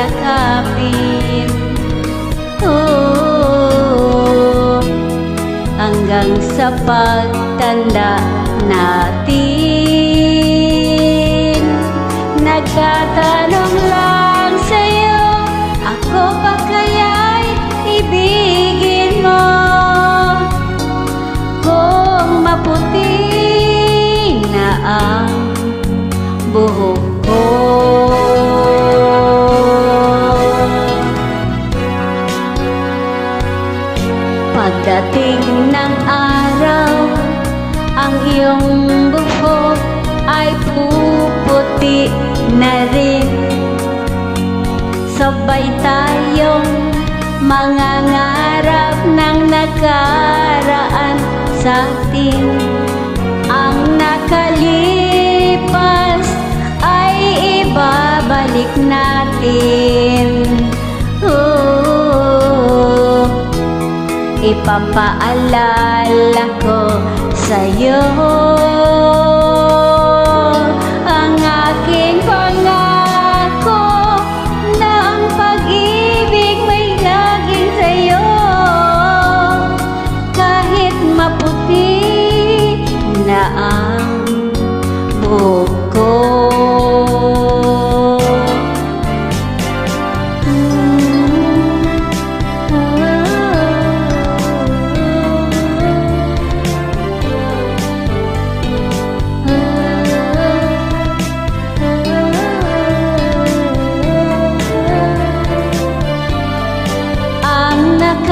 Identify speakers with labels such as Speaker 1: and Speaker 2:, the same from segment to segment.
Speaker 1: yakapin. Oh, hanggang sa pagtanda natin. Nagtatanong lang sa'yo, ako pa kaya'y ibigin mo? Kung maputi na ang buhok ko, pagdating ng araw, ang iyong buhok ay puputi na rin. Sabay tayong mangangarap ng nakaraan sa atin. Ang nakalipas ay ibabalik natin. Ipapaalala ko sa'yo ang aking pangako na ang pag-ibig may laging sa'yo. Kahit maputi na ang buhok ko.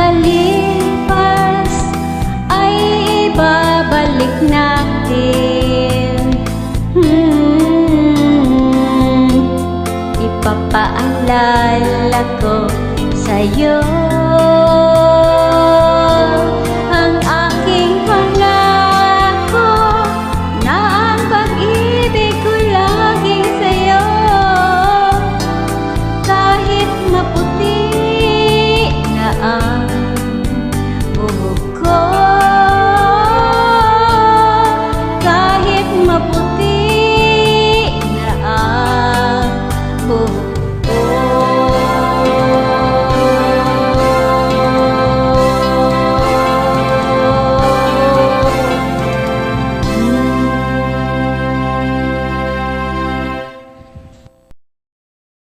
Speaker 1: Nakalipas ay ibabalik natin. Ipapaalala ko sa'yo ang aking pangako na ang pag-ibig ko laging sa'yo. Kahit maputi na ang buhok ko, kahit maputi na ang buhok